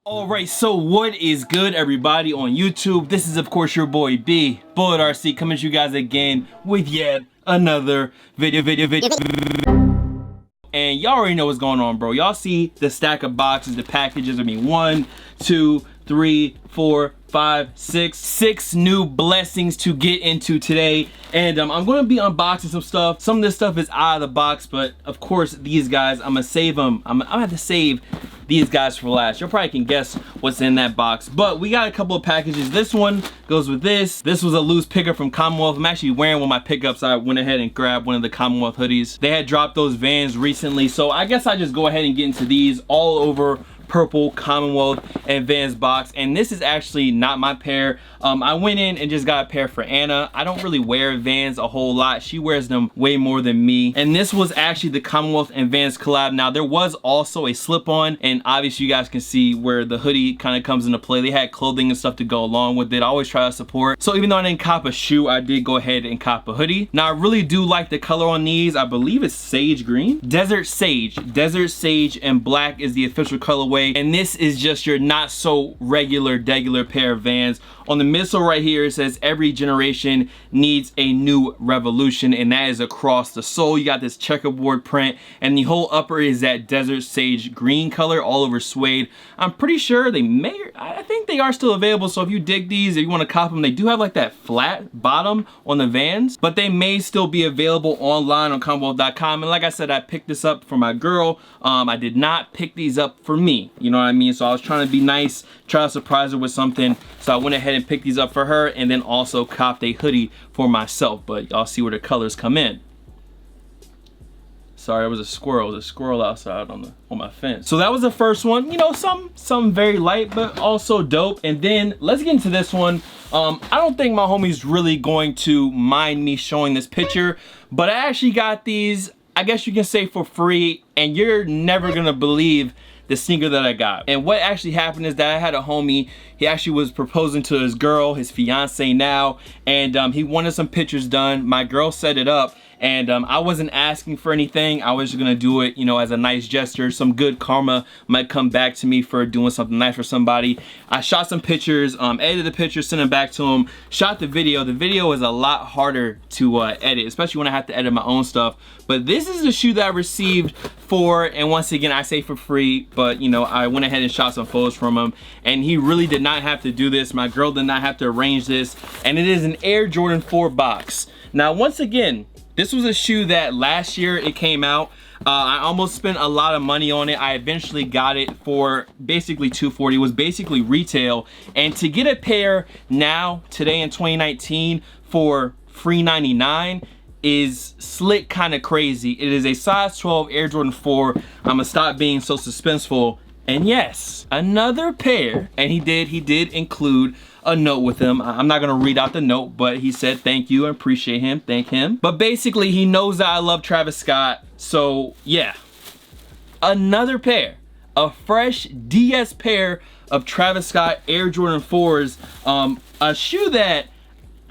Alright, so what is good, everybody on YouTube? This is of course your boy B, Bullet RC, coming to you guys again with yet another video. And y'all already know what's going on, bro. Y'all see the stack of boxes, the packages. I mean, 1, 2, 3, 4, 5, 6. 6 new blessings to get into today. And I'm going to be unboxing some stuff. Some of this stuff is out of the box, but of course, these guys, I'm going to save them. I'm going to have to save these guys for last. You probably can guess what's in that box, but we got a couple of packages. This one goes with this. This was a loose pickup from Commonwealth. I'm actually wearing one of my pickups. I went ahead and grabbed one of the Commonwealth hoodies. They had dropped those Vans recently, so I guess I just go ahead and get into these all over purple Commonwealth and Vans box. And this is actually not my pair. I went in and just got a pair for Anna. I don't really wear Vans a whole lot. She wears them way more than me. And this was actually the Commonwealth and Vans collab. Now there was also a slip-on, and obviously you guys can see where the hoodie kind of comes into play. They had clothing and stuff to go along with it. I always try to support. So even though I didn't cop a shoe, I did go ahead and cop a hoodie. Now I really do like the color on these. I believe it's sage green. Desert sage and black is the official colorway. And this is just your not so regular pair of Vans. On the midsole right here, it says every generation needs a new revolution, and that is across the sole. You got this checkerboard print, and the whole upper is that desert sage green color all over suede. I'm pretty sure I think they are still available, so if you dig these, if you want to cop them, they do have like that flat bottom on the Vans, but they may still be available online on Commonwealth.com. And like I said, I picked this up for my girl. I did not pick these up for me, you know what I mean? So I was trying to be nice, try to surprise her with something, so I went ahead and picked these up for her, and then also copped a hoodie for myself. But y'all see where the colors come in. Sorry, it was a squirrel. There's a squirrel outside on my fence. So that was the first one. You know, some very light, but also dope. And then let's get into this one. I don't think my homie's really going to mind me showing this picture, but I actually got these, I guess you can say, for free, and you're never gonna believe the sneaker that I got. And what actually happened is that I had a homie, he actually was proposing to his girl, his fiance now, and he wanted some pictures done. My girl set it up, and I wasn't asking for anything. I was just gonna do it, you know, as a nice gesture. Some good karma might come back to me for doing something nice for somebody. I shot some pictures, edited the pictures, sent them back to him, shot the video. The video is a lot harder to edit, especially when I have to edit my own stuff. But this is the shoe that I received for, and once again, I say for free, but you know, I went ahead and shot some photos from him, and he really did not have to do this. My girl did not have to arrange this, and it is an Air Jordan 4 box. Now, once again, this was a shoe that last year it came out. I almost spent a lot of money on it. I eventually got it for basically $240. It was basically retail, and to get a pair now, today in 2019, for free $99 is slick, kind of crazy. It is a size 12 Air Jordan 4. I'm gonna stop being so suspenseful. And yes, another pair. And he did include a note with him. I'm not gonna read out the note, but he said thank you and appreciate him, thank him. But basically, he knows that I love Travis Scott. So yeah, another pair, a fresh DS pair of Travis Scott Air Jordan 4s. A shoe that,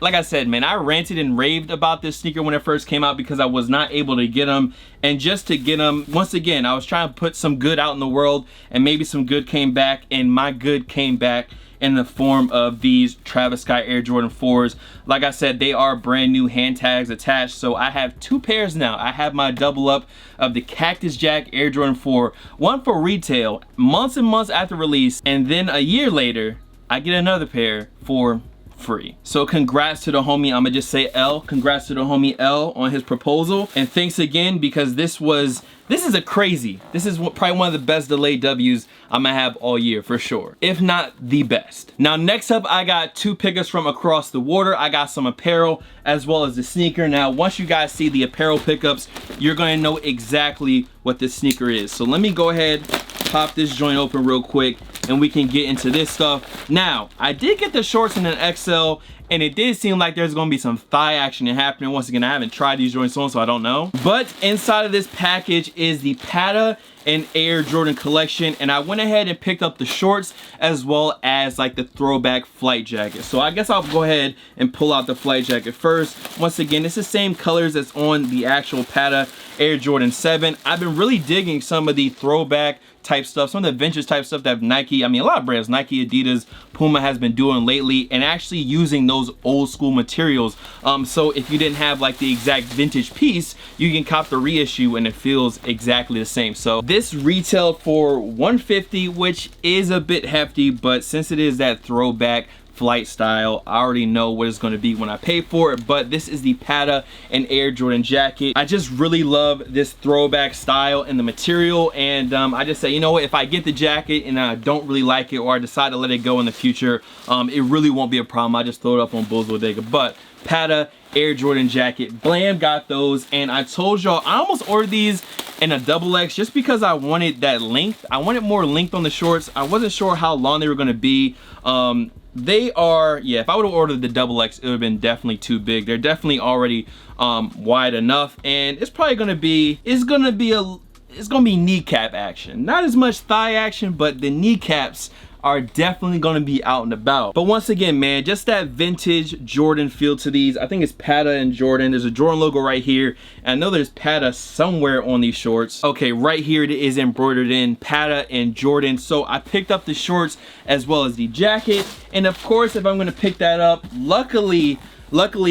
like I said, man, I ranted and raved about this sneaker when it first came out because I was not able to get them. And just to get them, once again, I was trying to put some good out in the world, and maybe some good came back, and my good came back in the form of these Travis Scott Air Jordan 4s. Like I said, they are brand new, hand tags attached, so I have 2 pairs now. I have my double up of the Cactus Jack Air Jordan 4, one for retail, months and months after release, and then a year later, I get another pair for free. So congrats to the homie, I'ma just say L. Congrats to the homie L on his proposal, and thanks again, because this is probably one of the best delayed W's I'm gonna have all year for sure, if not the best. Now next up, I got 2 pickups from across the water. I got some apparel as well as the sneaker. Now once you guys see the apparel pickups, you're gonna know exactly what this sneaker is. So let me go ahead, pop this joint open real quick, and we can get into this stuff. Now, I did get the shorts in an XL, and it did seem like there's gonna be some thigh action happening. Once again, I haven't tried these joints on, so I don't know. But inside of this package is the Pata and Air Jordan collection, and I went ahead and picked up the shorts as well as like the throwback flight jacket. So I guess I'll go ahead and pull out the flight jacket first. Once again, it's the same colors that's on the actual Pata Air Jordan 7. I've been really digging some of the throwback type stuff, some of the vintage type stuff that Nike, I mean a lot of brands, Nike, Adidas, Puma has been doing lately, and actually using those old school materials. So if you didn't have like the exact vintage piece, you can cop the reissue and it feels exactly the same. So this retailed for $150, which is a bit hefty, but since it is that throwback flight style, I already know what it's going to be when I pay for it. But this is the Pata and Air Jordan jacket. I just really love this throwback style and the material, and I just say, you know what, if I get the jacket and I don't really like it, or I decide to let it go in the future, it really won't be a problem. I just throw it up on Bulls Bodega. But Pata Air Jordan jacket, blam, got those. And I told y'all I almost ordered these in a XX just because I wanted that length. I wanted more length on the shorts. I wasn't sure how long they were going to be. They are, yeah, if I would have ordered the XX, it would have been definitely too big. They're definitely already wide enough, and it's probably gonna be, it's gonna be kneecap action. Not as much thigh action, but the kneecaps are definitely gonna be out and about. But once again, man, just that vintage Jordan feel to these. I think it's Pata and Jordan. There's a Jordan logo right here, and I know there's Pata somewhere on these shorts. Okay, right here it is embroidered in Pata and Jordan. So I picked up the shorts as well as the jacket, and of course, if I'm gonna pick that up, luckily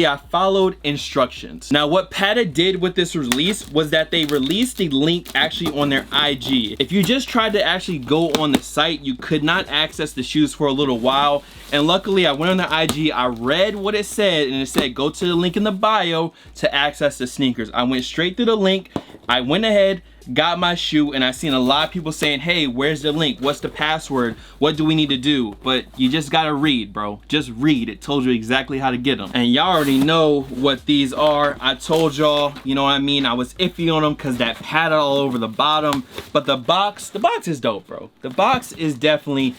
I followed instructions. Now, what Pata did with this release was that they released the link actually on their IG. If you just tried to actually go on the site, you could not access the shoes for a little while. And luckily, I went on their IG, I read what it said, and it said, go to the link in the bio to access the sneakers. I went straight to the link. I went ahead, got my shoe, and I seen a lot of people saying, hey, where's the link? What's the password? What do we need to do? But you just gotta read, bro. Just read. It told you exactly how to get them. And y'all already know what these are. I told y'all, you know what I mean? I was iffy on them because that Pata all over the bottom. But the box is dope, bro. The box is definitely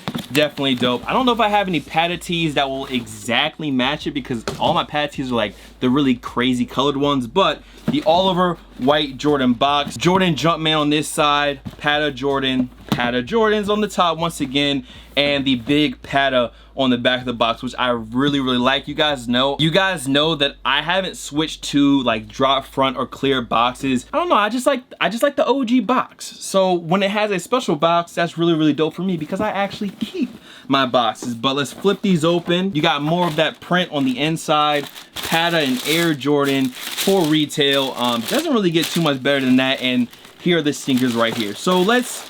dope. I don't know if I have any Pata tees that will exactly match it, because all my Pata tees are like the really crazy colored ones, but the all over white Jordan box, Jordan Jumpman on this side, Pata Jordan, Pata Jordans on the top once again, and the big Pata on the back of the box, which I really like. You guys know that I haven't switched to like drop front or clear boxes. I don't know, I just like the OG box. So when it has a special box, that's really dope for me, because I actually keep my boxes. But let's flip these open. You got more of that print on the inside. Pata and Air Jordan for retail. Doesn't really get too much better than that. And here are the sneakers right here. So let's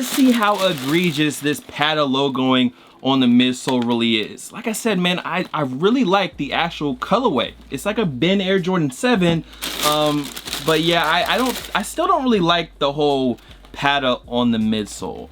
see how egregious this Pata logoing on the midsole really is. Like I said, man, I really like the actual colorway. It's like a Ben Air Jordan 7. But yeah, I still don't really like the whole Pata on the midsole.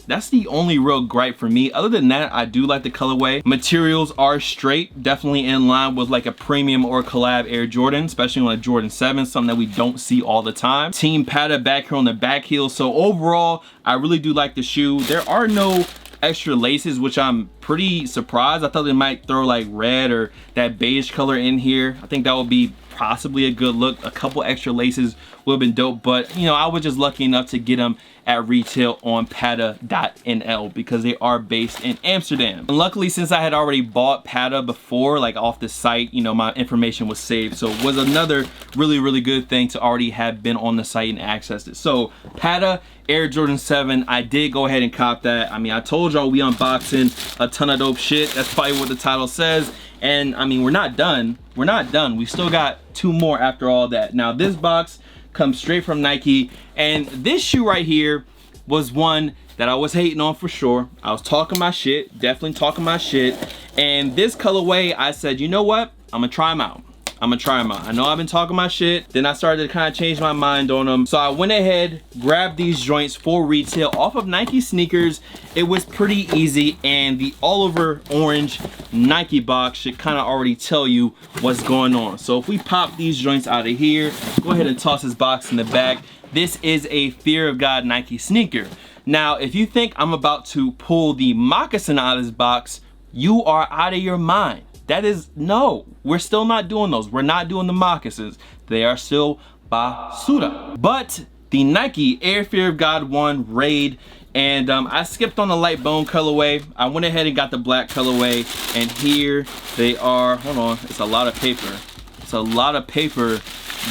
That's the only real gripe for me. Other than that, I do like the colorway. Materials are straight, definitely in line with like a premium or collab Air Jordan, especially on a Jordan 7, something that we don't see all the time. Team Pata back here on the back heel. So overall, I really do like the shoe. There are no extra laces, which I'm pretty surprised. I thought they might throw like red or that beige color in here. I think that would be possibly a good look. A couple extra laces would have been dope, but you know, I was just lucky enough to get them at retail on pata.nl because they are based in Amsterdam. And luckily, since I had already bought Pata before, like off the site, you know, my information was saved. So it was another really good thing to already have been on the site and accessed it. So Pata Air Jordan 7, I did go ahead and cop that. I mean, I told y'all we unboxing a ton of dope shit. That's probably what the title says. And I mean, we're not done. We're not done. We still got 2 more after all that. Now this box comes straight from Nike, and this shoe right here was one that I was hating on for sure. I was talking my shit, definitely talking my shit. And this colorway, I said, you know what? I'm gonna try them out. I'm gonna try them out. I know I've been talking my shit. Then I started to kind of change my mind on them. So I went ahead, grabbed these joints for retail off of Nike sneakers. It was pretty easy, and the all over orange Nike box should kind of already tell you what's going on. So if we pop these joints out of here, go ahead and toss this box in the back. This is a Fear of God Nike sneaker. Now, if you think I'm about to pull the moccasin out of this box, you are out of your mind. That is, no, we're still not doing those. We're not doing the moccasins. They are still basura. But the Nike Air Fear of God 1 Raid, and I skipped on the light bone colorway. I went ahead and got the black colorway, and here they are. Hold on, it's a lot of paper. It's a lot of paper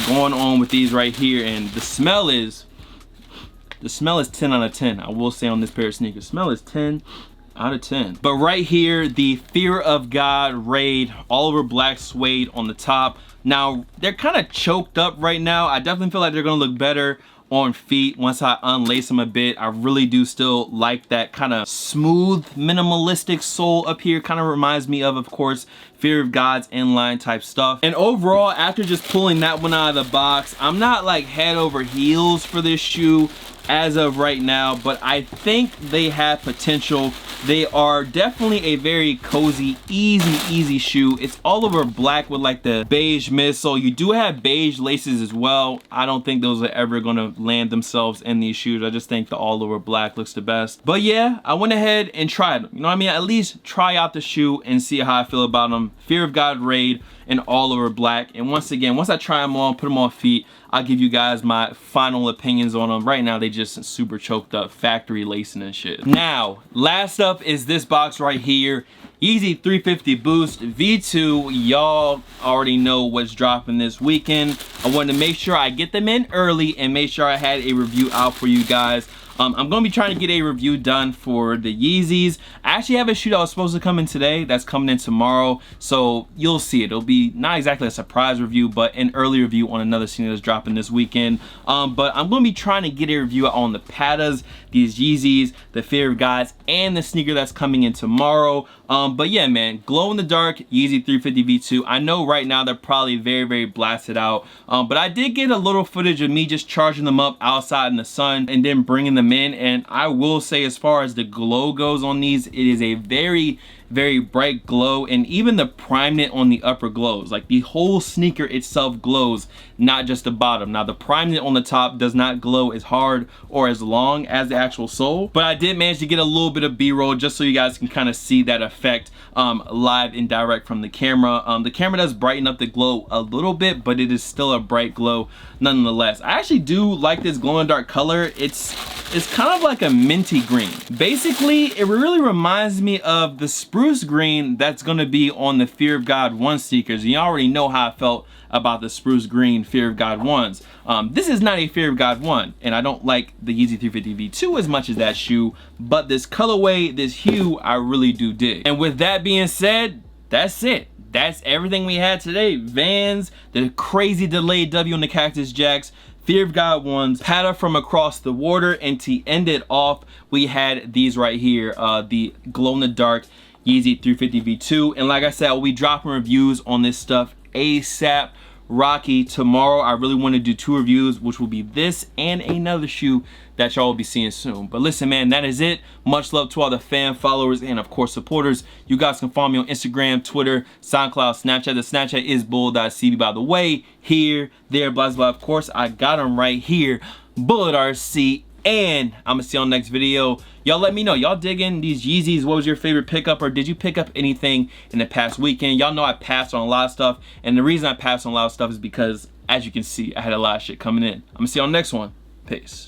going on with these right here, and the smell is 10 out of 10. I will say on this pair of sneakers, smell is 10 out of 10. But right here, the Fear of God Raid, all over black suede on the top. Now, they're kind of choked up right now. I definitely feel like they're gonna look better on feet once I unlace them a bit. I really do still like that kind of smooth, minimalistic sole up here. Kind of reminds me of course, Fear of God's inline type stuff. And overall, after just pulling that one out of the box, I'm not like head over heels for this shoe as of right now, but I think they have potential. They are definitely a very cozy, easy shoe. It's all over black with like the beige midsole. You do have beige laces as well. I don't think those are ever gonna land themselves in these shoes. I just think the all over black looks the best. But yeah, I went ahead and tried them. You know what I mean? At least try out the shoe and see how I feel about them. Fear of God Raid and all over black. And once again, once I try them on, put them on feet, I'll give you guys my final opinions on them. Right now, they just super choked up, factory lacing and shit. Now, last up is this box right here. Yeezy 350 Boost V2. Y'all already know what's dropping this weekend. I wanted to make sure I get them in early and make sure I had a review out for you guys. I'm gonna be trying to get a review done for the Yeezys. I actually have a shoe that was supposed to come in today that's coming in tomorrow, so you'll see it. It'll be not exactly a surprise review, but an early review on another sneaker that's dropping this weekend. But I'm gonna be trying to get a review on the Patas, these Yeezys, the Fear of Gods, and the sneaker that's coming in tomorrow. But yeah, man, glow in the dark Yeezy 350 V2. I know right now they're probably very blasted out, but I did get a little footage of me just charging them up outside in the sun and then bringing them in. And I will say, as far as the glow goes on these, it is a very bright glow, and even the prime knit on the upper glows. Like the whole sneaker itself glows, not just the bottom. Now the prime knit on the top does not glow as hard or as long as the actual sole, but I did manage to get a little bit of B-roll just so you guys can kind of see that effect live and direct from the camera. The camera does brighten up the glow a little bit, but it is still a bright glow nonetheless. I actually do like this glow in the dark color. It's kind of like a minty green. Basically, it really reminds me of the spruce green that's gonna be on the Fear of God 1 sneakers. You already know how I felt about the spruce green Fear of God 1s. This is not a Fear of God 1, and I don't like the Yeezy 350 V2 as much as that shoe, but this colorway, this hue, I really do dig. And with that being said, that's it. That's everything we had today. Vans, the crazy delayed W on the Cactus Jacks, Fear of God 1s, Pata from across the water, and to end it off, we had these right here, the glow in the dark Yeezy 350 V2. And like I said, I'll be dropping reviews on this stuff ASAP. Rocky tomorrow. I really want to do 2 reviews, which will be this and another shoe that y'all will be seeing soon. But listen, man, that is it. Much love to all the fan followers and of course supporters. You guys can follow me on Instagram, Twitter, SoundCloud, Snapchat. The Snapchat is bull.cb, by the way. Here, there, blah blah. Of course, I got them right here. Bullet RC. And I'm gonna see you on the next video. Y'all let me know, y'all digging these Yeezys? What was your favorite pickup, or did you pick up anything in the past weekend? Y'all know I passed on a lot of stuff, and the reason I passed on a lot of stuff is because, as you can see, I had a lot of shit coming in. I'm gonna see you on the next one. Peace.